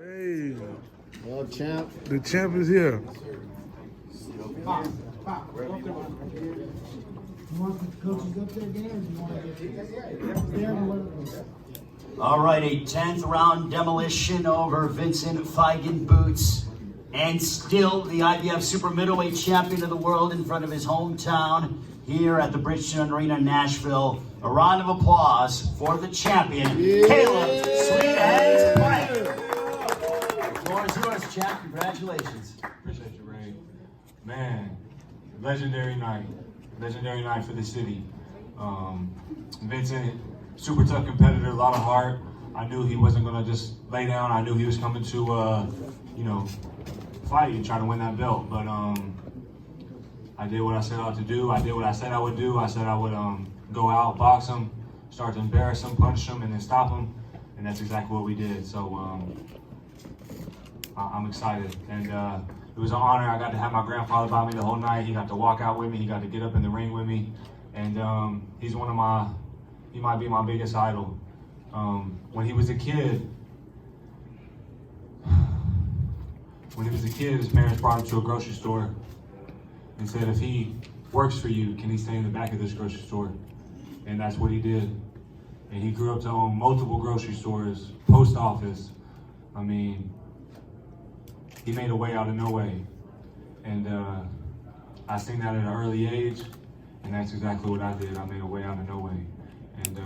Hey, Well, champ. the champ is here. All right, a 10th round demolition over Vincent Feigen Boots. And still the IBF super middleweight champion of the world in front of his hometown here at the Bridgestone Arena, Nashville. A round of applause for the champion, Caleb Sweet Hands Pike. The floor is yours, champ. Congratulations. Appreciate you, Ray. Man, legendary night. Legendary night for the city. Vincent, super tough competitor, a lot of heart. I knew he wasn't going to just lay down. I knew he was coming to, fight and try to win that belt. But I did what I set out to do. I did what I said I would do. I said I would go out, box him, start to embarrass him, punch him, and then stop him. And that's exactly what we did. So I'm excited. And it was an honor. I got to have my grandfather by me the whole night. He got to walk out with me. He got to get up in the ring with me. And he's he might be my biggest idol. When he was a kid, his parents brought him to a grocery store and said, if he works for you, can he stay in the back of this grocery store? And that's what he did. And he grew up to own multiple grocery stores, post office. I mean, he made a way out of no way. And I seen that at an early age, and that's exactly what I did. I made a way out of no way. And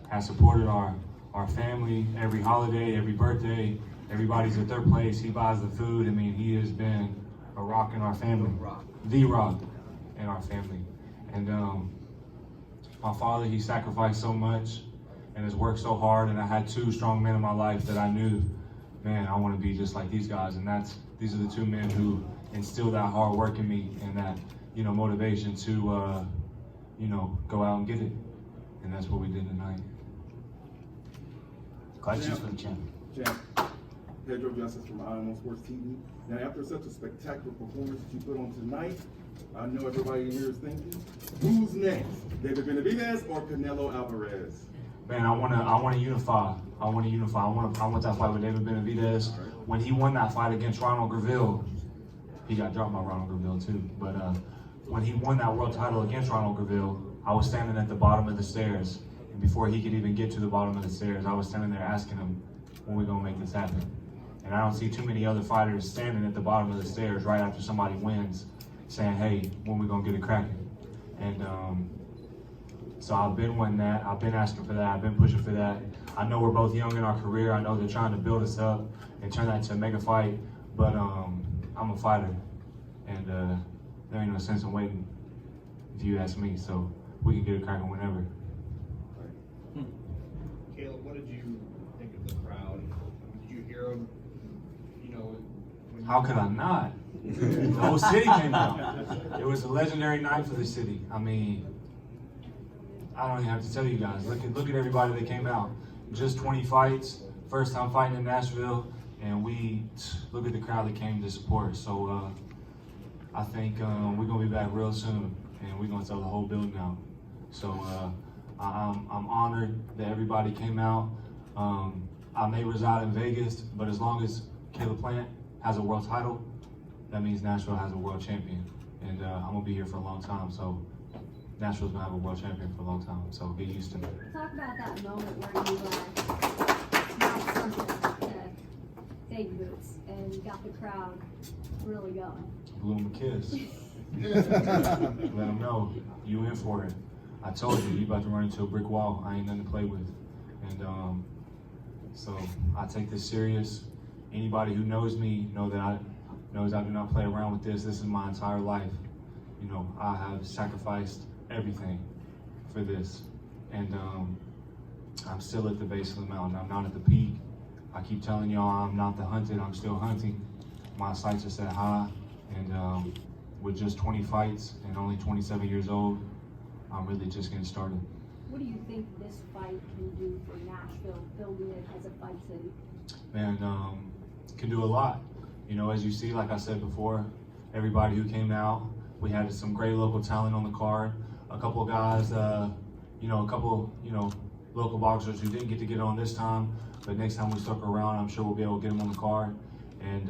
has supported our family every holiday, every birthday. Everybody's at their place. He buys the food. I mean, he has been a rock in our family. The rock in our family. And my father, he sacrificed so much and has worked so hard. And I had two strong men in my life that I knew, man, I want to be just like these guys. And these are the two men who instilled that hard work in me and that, motivation to, go out and get it. And that's what we did tonight. Questions for the champ? Champ, Pedro Justice from IMO Sports TV. Now, after such a spectacular performance that you put on tonight, I know everybody in here is thinking, who's next? David Benavidez or Canelo Alvarez? Man, I want to unify. I want that fight with David Benavidez. When he won that fight against Ronald Graville, he got dropped by Ronald Graville too. But when he won that world title against Ronald Graville, I was standing at the bottom of the stairs. And before he could even get to the bottom of the stairs, I was standing there asking him, when we gonna make this happen? And I don't see too many other fighters standing at the bottom of the stairs right after somebody wins, saying, hey, when we gonna get it cracking? And so I've been wanting that. I've been asking for that. I've been pushing for that. I know we're both young in our career. I know they're trying to build us up and turn that into a mega fight. But I'm a fighter, and there ain't no sense in waiting, if you ask me. So we can get it cracking whenever. Caleb, what did you think of the crowd? Did you hear them? How could I not? The whole city came out. It was a legendary night for the city. I mean, I don't even have to tell you guys. Look at everybody that came out. Just 20 fights, first time fighting in Nashville, and look at the crowd that came to support. So I think we're gonna be back real soon, and we're gonna sell the whole building out. So I'm honored that everybody came out. I may reside in Vegas, but as long as Caleb Plant has a world title, that means Nashville has a world champion. And I'm gonna be here for a long time, so Nashville's gonna have a world champion for a long time, so get used to it. Talk about that moment where you knocked something to Bigg boots and got the crowd really going. Blew him a kiss. Let him know, you in for it. I told you about to run into a brick wall. I ain't nothing to play with. And so I take this serious. Anybody who knows me knows I do not play around with this. This is my entire life. I have sacrificed everything for this. And I'm still at the base of the mountain. I'm not at the peak. I keep telling y'all I'm not the hunted. I'm still hunting. My sights are set high. And with just 20 fights and only 27 years old, I'm really just getting started. What do you think this fight can do for Nashville, building it as a fight city? Man, can do a lot. As you see, like I said before, everybody who came out, we had some great local talent on the card. A couple of guys, local boxers who didn't get to get on this time, but next time we stuck around, I'm sure we'll be able to get them on the card. And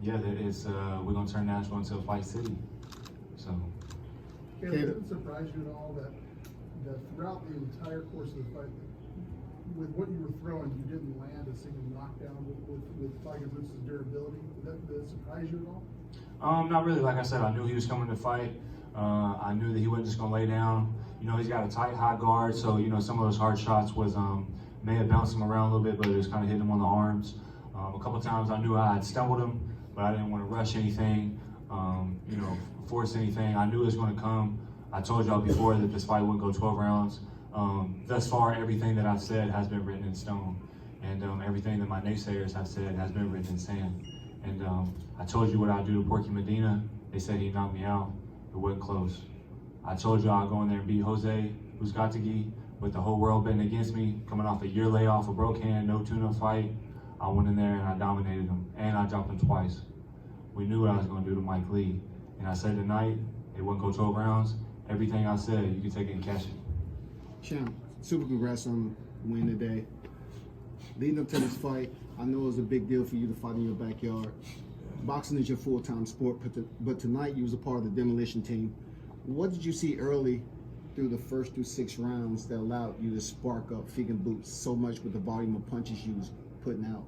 yeah, we're gonna turn Nashville into a fight city. So. Caleb, did it surprise you at all that throughout the entire course of the fight, with what you were throwing, you didn't land a single knockdown with Tiger Woods' durability? Did that surprise you at all? Not really. Like I said, I knew he was coming to fight. I knew that he wasn't just gonna lay down. You know, he's got a tight, high guard, so you know some of those hard shots was may have bounced him around a little bit, but it was kind of hitting him on the arms. A couple times I knew I had stumbled him, but I didn't want to rush anything, you know, force anything. I knew it was going to come. I told y'all before that this fight wouldn't go 12 rounds. Thus far, everything that I've said has been written in stone, and everything that my naysayers have said has been written in sand. And I told you what I'd do to Porky Medina. They said he knocked me out. It wasn't close. I told you I'd go in there and beat Jose Uzcategui, with the whole world betting against me, coming off a year layoff, a broke hand, no tune-up fight. I went in there and I dominated him, and I dropped him twice. We knew what I was going to do to Mike Lee, and I said tonight it wouldn't go 12 rounds. Everything I said, you can take it and cash it. Champ, super congrats on winning today. Leading up to this fight, I know it was a big deal for you to fight in your backyard. Boxing is your full-time sport, but tonight you was a part of the demolition team. What did you see early through the first through 6 rounds that allowed you to spark up Figgin Boots so much with the volume of punches you was putting out?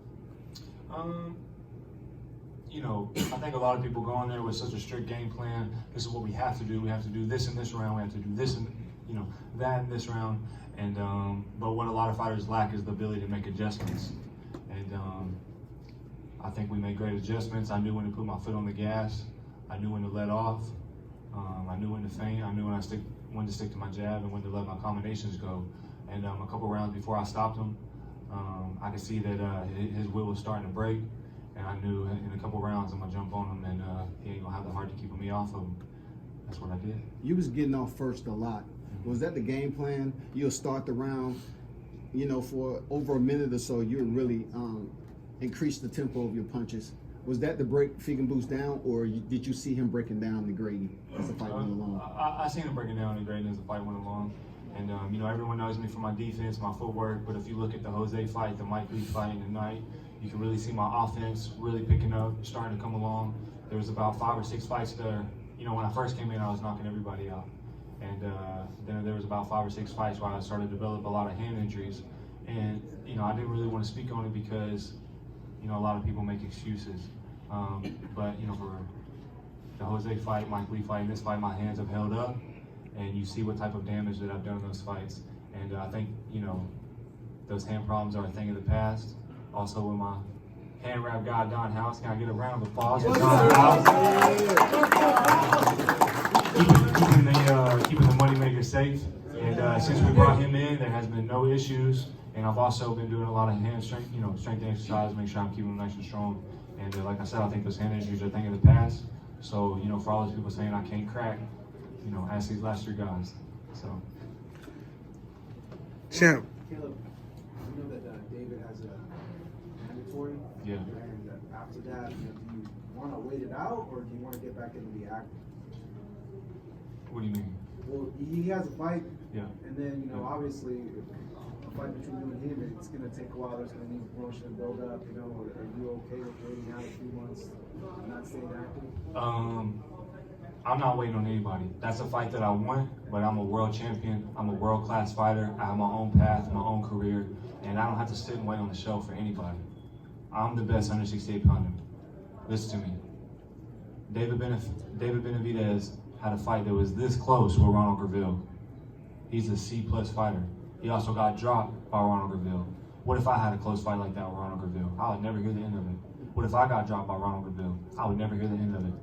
You know, I think a lot of people go in there with such a strict game plan. This is what we have to do. We have to do this in this round. We have to do this and that in this round. And but what a lot of fighters lack is the ability to make adjustments. And I think we made great adjustments. I knew when to put my foot on the gas. I knew when to let off. I knew when to feint. I knew when to stick to my jab and when to let my combinations go. And a couple rounds before I stopped him, I could see that his will was starting to break, and I knew in a couple rounds I'm gonna jump on him, and he ain't gonna have the heart to keep me off of him. That's what I did. You was getting off first a lot. Was that the game plan? You'll start the round, you know, for over a minute or so, you would really increase the tempo of your punches. Was that to break Figgin Boots down, or did you see him breaking down the grading as the fight went along? I seen him breaking down the grading as the fight went along. And, you know, everyone knows me for my defense, my footwork, but if you look at the Jose fight, the Mike Lee fight, and tonight, you can really see my offense really picking up, starting to come along. There was about 5 or 6 fights there. You know, when I first came in, I was knocking everybody out. And then there was about 5 or 6 fights where I started to develop a lot of hand injuries. And, you know, I didn't really want to speak on it because, you know, a lot of people make excuses. But, you know, for the Jose fight, Mike Lee fight, and this fight, my hands have held up. And you see what type of damage that I've done in those fights. And I think, you know, those hand problems are a thing of the past. Also with my hand wrap guy, Don House. Can I get a round of applause for Don House? Keeping the moneymaker safe. And since we brought him in, there has been no issues. And I've also been doing a lot of hand strength, you know, strength exercise, make sure I'm keeping them nice and strong. And like I said, I think those hand injuries are a thing of the past. So, you know, for all those people saying I can't crack, you know, ask these last 3 guys. So. Champ. Caleb, you know that David has a mandatory. Yeah. And after that, do you want to wait it out, or do you want to get back into the act? What do you mean? Well, he has a fight. Yeah. And then, you know, obviously, a fight between you and him, it's going to take a while. There's going to need promotion and build up. You know, are you okay with waiting out a few months and not staying active? I'm not waiting on anybody. That's a fight that I want, but I'm a world champion. I'm a world-class fighter. I have my own path, my own career, and I don't have to sit and wait on the shelf for anybody. I'm the best 168 pounder. Listen to me. David Benavidez had a fight that was this close with Ronald Graville. He's a C+ fighter. He also got dropped by Ronald Graville. What if I had a close fight like that with Ronald Graville? I would never hear the end of it. What if I got dropped by Ronald Graville? I would never hear the end of it.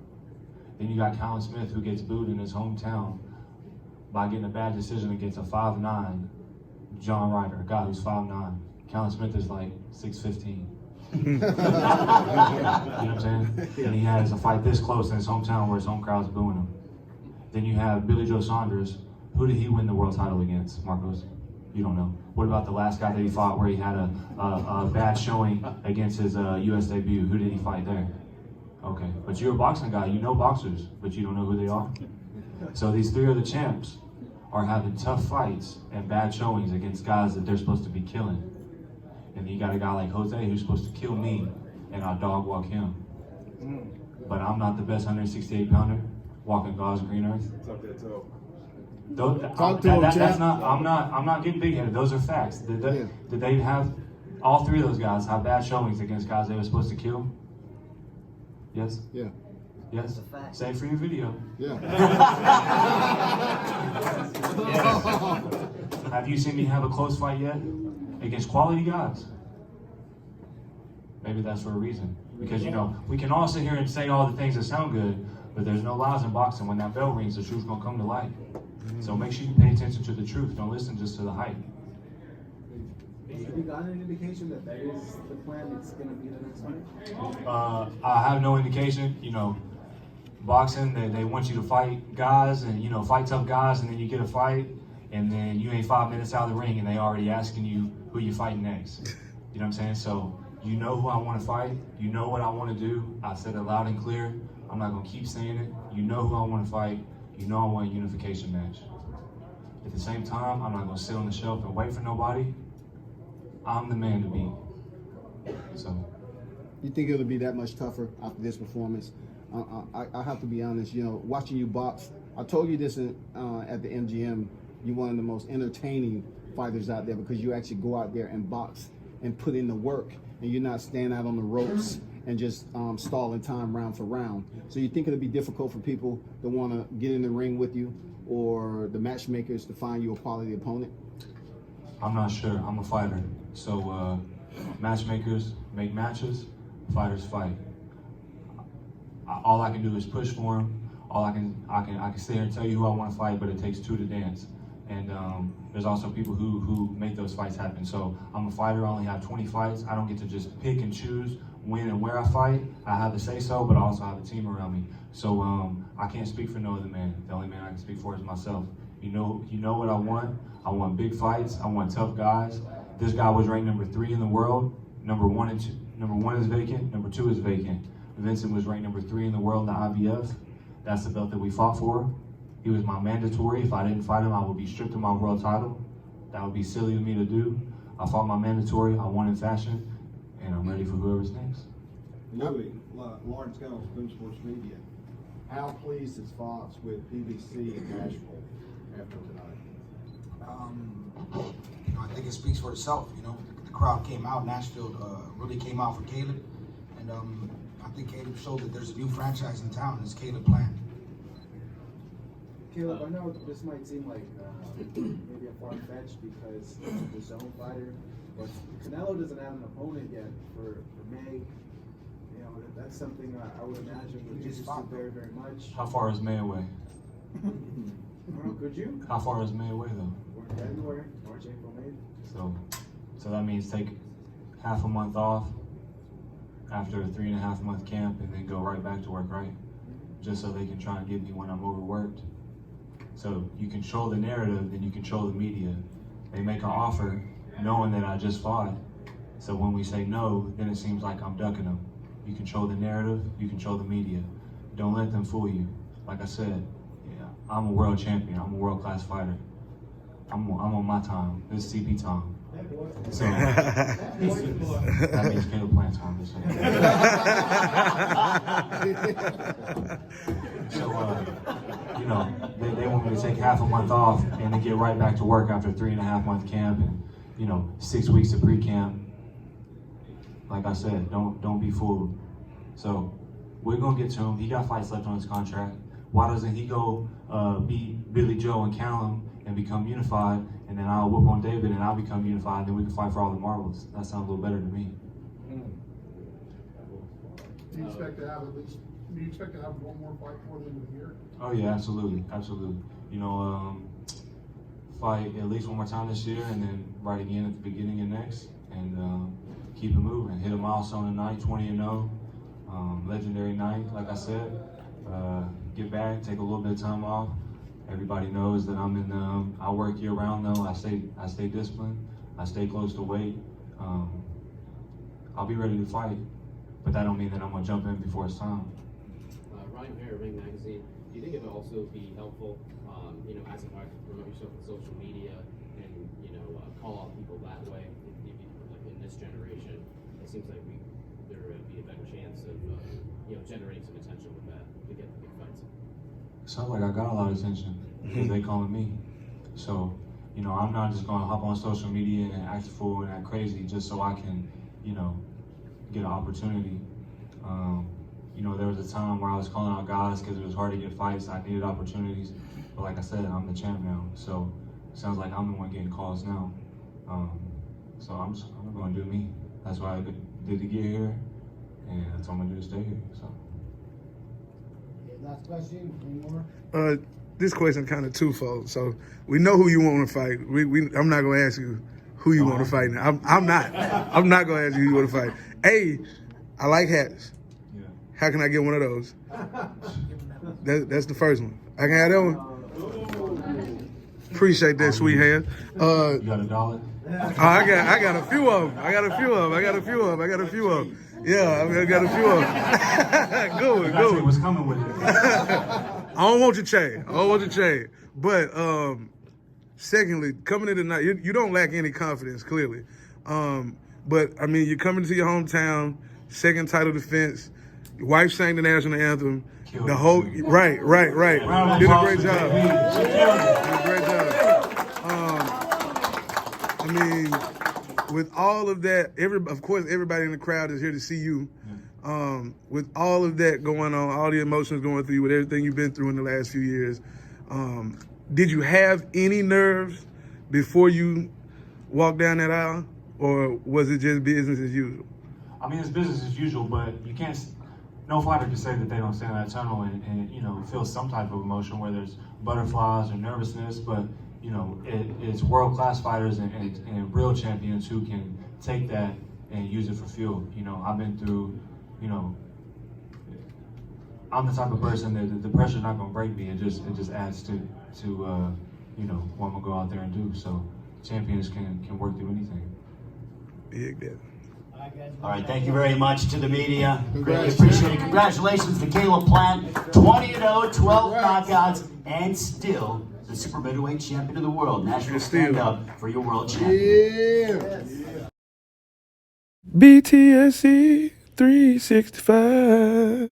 Then you got Callum Smith, who gets booed in his hometown by getting a bad decision against a 5'9" John Ryder, a guy who's 5'9". Callum Smith is like 6'15". You know what I'm saying? And he has a fight this close in his hometown where his home crowd's booing him. Then you have Billy Joe Saunders. Who did he win the world title against, Marcos? You don't know. What about the last guy that he fought where he had a bad showing against his U.S. debut? Who did he fight there? Okay, but you're a boxing guy, you know boxers, but you don't know who they are. So these 3 are the champs. are having tough fights and bad showings against guys that they're supposed to be killing. And then you got a guy like Jose who's supposed to kill me, and I dog walk him. But I'm not the best 168 pounder walking God's green earth. Talk that talk. That's not. I'm not getting big headed. Those are facts. Did they have all three of those guys have bad showings against guys they were supposed to kill? Yes. Yeah. Yes. Same for your video. Yeah. Have you seen me have a close fight yet against quality guys? Maybe that's for a reason. Because, we can all sit here and say all the things that sound good, but there's no lies in boxing. When that bell rings, the truth's gonna come to light. So make sure you pay attention to the truth. Don't listen just to the hype. Have you gotten an indication that is the plan? It's going to be the next fight? I have no indication. Boxing, they want you to fight guys and, fight tough guys, and then you get a fight, and then you ain't 5 minutes out of the ring, and they already asking you who you fighting next. You know what I'm saying? So you know who I want to fight. You know what I want to do. I said it loud and clear. I'm not going to keep saying it. You know who I want to fight. You know I want a unification match. At the same time, I'm not going to sit on the shelf and wait for nobody. I'm the man to beat. So. You think it'll be that much tougher after this performance? I have to be honest, watching you box, I told you this at the MGM, you're one of the most entertaining fighters out there because you actually go out there and box and put in the work, and you're not standing out on the ropes and just stalling time round for round. So you think it'll be difficult for people that want to get in the ring with you or the matchmakers to find you a quality opponent? I'm not sure. I'm a fighter. So matchmakers make matches, fighters fight. All I can do is push for them. I can sit here and tell you who I want to fight, but it takes two to dance. And there's also people who make those fights happen. So I'm a fighter. I only have 20 fights. I don't get to just pick and choose when and where I fight. I have to say so, but I also have a team around me. So I can't speak for no other man. The only man I can speak for is myself. You know what I want. I want big fights. I want tough guys. This guy was ranked number 3 in the world. Number one is vacant. Number 2 is vacant. Vincent was ranked number 3 in the world in the IBF. That's the belt that we fought for. He was my mandatory. If I didn't fight him, I would be stripped of my world title. That would be silly of me to do. I fought my mandatory. I won in fashion, and I'm ready for whoever's next. Louis, Lawrence Gunnels, Boom Sports Media. How pleased is Fox with PBC in Nashville after tonight? I think it speaks for itself. The crowd came out. Nashville really came out for Caleb, and I think Caleb showed that there's a new franchise in town. It's Caleb Plan. Caleb, I know this might seem like maybe a far-fetched because he's a zone fighter, but Canelo doesn't have an opponent yet for May. That's something I would imagine would interest you very, very much. How far is May away? I don't know, could you? How far is May away though? We're in February, March, April, May. So that means take half a month off after a 3.5 month camp and then go right back to work, right? Just so they can try and get me when I'm overworked. So you control the narrative, then you control the media. They make an offer knowing that I just fought. So when we say no, then it seems like I'm ducking them. You control the narrative, you control the media. Don't let them fool you. Like I said, I'm a world champion. I'm a world-class fighter. I'm on my time. This is CP time. So that means Caleb Plant time. So they want me to take half a month off and then get right back to work after a 3.5 month camp and 6 weeks of pre-camp. Like I said, don't be fooled. So we're gonna get to him. He got fights left on his contract. Why doesn't he go beat Billy Joe and Callum and become unified, and then I'll whoop on David and I'll become unified, and then we can fight for all the marbles? That sounds a little better to me. Do you expect to have one more fight before the end of the year? Oh yeah, absolutely. Fight at least one more time this year, and then right again at the beginning of next, and keep it moving. Hit a milestone tonight, 20-0, legendary night. Like I said, get back, take a little bit of time off. Everybody knows that I'm in. I work year round though. I stay disciplined. I stay close to weight. I'll be ready to fight, but that don't mean that I'm gonna jump in before it's time. Ryan here, Ring Magazine. do you think it would also be helpful, you know, as a fighter, to promote yourself on social media and, you know, call out people that way? If you, like in this generation, it seems like there would be a better chance of, you know, generating some attention with that to get the big fights. Sounds like I got a lot of attention because they calling me. So, you know, I'm not just gonna hop on social media and act a fool and act crazy just so I can, you know, get an opportunity. You know, there was a time where I was calling out guys because it was hard to get fights. I needed opportunities, but like I said, I'm the champ now. So it sounds like I'm the one getting calls now. So I'm gonna do me. That's what I did to get here, and that's what I'm gonna do to stay here. So. Last question, any more? This question kind of twofold. So we know who you want to fight. I'm not gonna ask you who you want to fight now. I'm not. I'm not gonna ask you who you want to fight. Hey, I like hats. Yeah. How can I get one of those? That's the first one. I can have that one. Appreciate that, sweet hand. You got $1? I got a few of them. I got a few of them. Yeah, I got a few of them. Good. That's what's coming with it. I don't want your chain. But secondly, coming in tonight, you don't lack any confidence, clearly. But I mean, you're coming to your hometown, second title defense. Your wife sang the national anthem. Killed the it, whole dude. right. Did a great job. I mean, with all of that, of course, everybody in the crowd is here to see you. With all of that going on, all the emotions going through you, with everything you've been through in the last few years, did you have any nerves before you walked down that aisle, or was it just business as usual? I mean, it's business as usual, but you can't. No fighter can say that they don't stand in that tunnel and you know, feel some type of emotion, whether it's butterflies or nervousness. But you know, it's world-class fighters and real champions who can take that and use it for fuel. You know, I've been through. You know, I'm the type of person that the pressure's not gonna break me. It just adds to you know, what I'm gonna go out there and do. So champions can work through anything. Big deal. All right, thank you very much to the media. Greatly appreciate it. Congratulations to Caleb Plant, 20-0, 12 knockouts, and still the super middleweight champion of the world. Nashville, stand up for your world champion. Yeah. BTSC 365.